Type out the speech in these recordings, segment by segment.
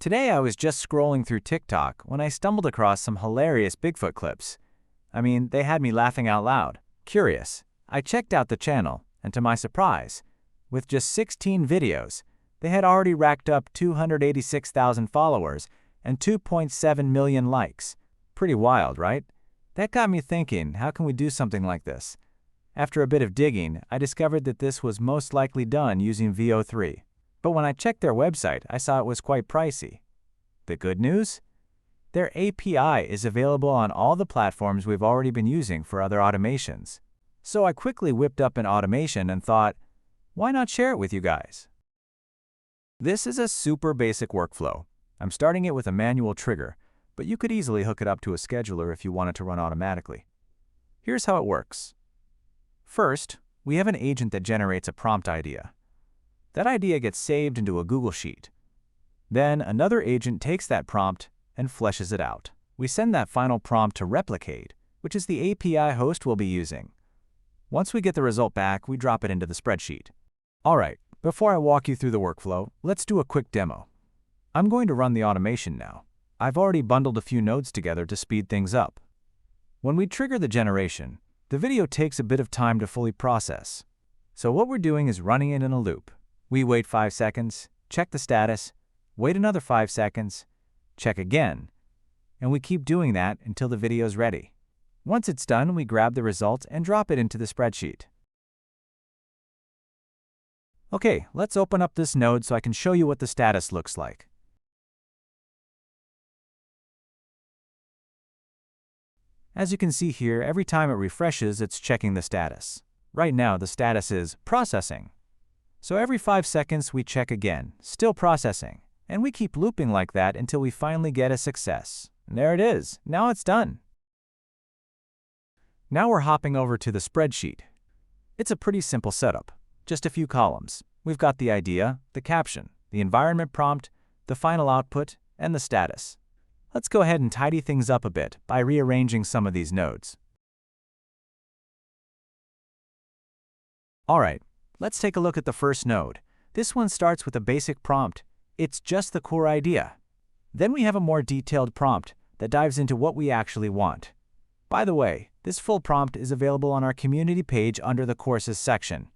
Today I was just scrolling through TikTok when I stumbled across some hilarious Bigfoot clips. They had me laughing out loud. Curious, I checked out the channel, and to my surprise, with just 16 videos, they had already racked up 286,000 followers and 2.7 million likes. Pretty wild, right? That got me thinking, how can we do something like this? After a bit of digging, I discovered that this was most likely done using Veo3. But when I checked their website, I saw it was quite pricey. The good news? Their API is available on all the platforms we've already been using for other automations. So I quickly whipped up an automation and thought, why not share it with you guys? This is a super basic workflow. I'm starting it with a manual trigger, but you could easily hook it up to a scheduler if you want it to run automatically. Here's how it works. First, we have an agent that generates a prompt idea. That idea gets saved into a Google Sheet. Then another agent takes that prompt and fleshes it out. We send that final prompt to Replicate, which is the API host we'll be using. Once we get the result back, we drop it into the spreadsheet. Alright, before I walk you through the workflow, let's do a quick demo. I'm going to run the automation now. I've already bundled a few nodes together to speed things up. When we trigger the generation, the video takes a bit of time to fully process. So what we're doing is running it in a loop. We wait 5 seconds, check the status, wait another 5 seconds, check again, and we keep doing that until the video is ready. Once it's done, we grab the result and drop it into the spreadsheet. Okay, let's open up this node so I can show you what the status looks like. As you can see here, every time it refreshes, it's checking the status. Right now, the status is processing. So every 5 seconds, we check again, still processing. And we keep looping like that until we finally get a success. And there it is. Now it's done. Now we're hopping over to the spreadsheet. It's a pretty simple setup. Just a few columns. We've got the idea, the caption, the environment prompt, the final output, and the status. Let's go ahead and tidy things up a bit by rearranging some of these nodes. Alright, let's take a look at the first node. This one starts with a basic prompt. It's just the core idea. Then we have a more detailed prompt that dives into what we actually want. By the way, this full prompt is available on our community page under the courses section.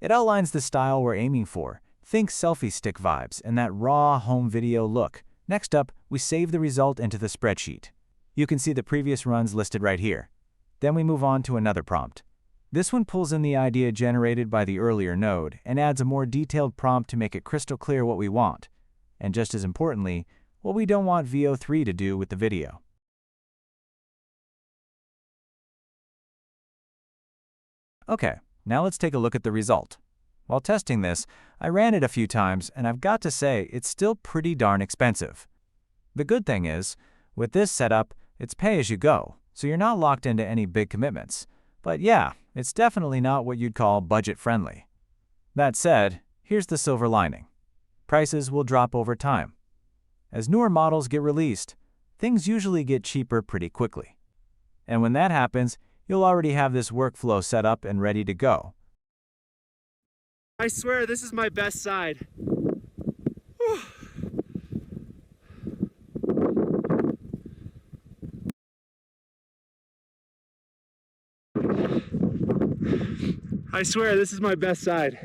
It outlines the style we're aiming for. Think selfie stick vibes and that raw home video look. Next up, we save the result into the spreadsheet. You can see the previous runs listed right here. Then we move on to another prompt. This one pulls in the idea generated by the earlier node and adds a more detailed prompt to make it crystal clear what we want. And just as importantly, what we don't want Veo3 to do with the video. Okay, now let's take a look at the result. While testing this, I ran it a few times, and I've got to say, it's still pretty darn expensive. The good thing is, with this setup, it's pay-as-you-go, so you're not locked into any big commitments. But yeah, it's definitely not what you'd call budget-friendly. That said, here's the silver lining. Prices will drop over time. As newer models get released, things usually get cheaper pretty quickly. And when that happens, you'll already have this workflow set up and ready to go. I swear this is my best side. Whew. I swear this is my best side.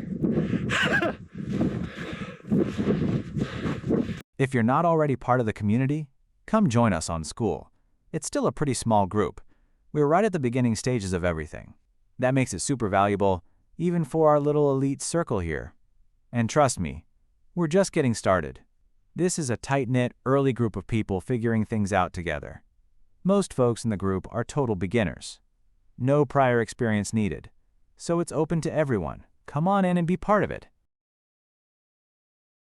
If you're not already part of the community, come join us on School. It's still a pretty small group. We're right at the beginning stages of everything. That makes it super valuable, even for our little elite circle here. And trust me, we're just getting started. This is a tight-knit, early group of people figuring things out together. Most folks in the group are total beginners. No prior experience needed. So it's open to everyone. Come on in and be part of it.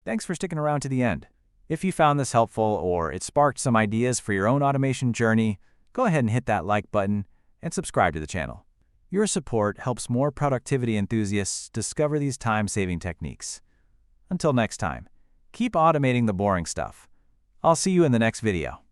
Thanks for sticking around to the end. If you found this helpful or it sparked some ideas for your own automation journey, go ahead and hit that like button and subscribe to the channel. Your support helps more productivity enthusiasts discover these time-saving techniques. Until next time, keep automating the boring stuff. I'll see you in the next video.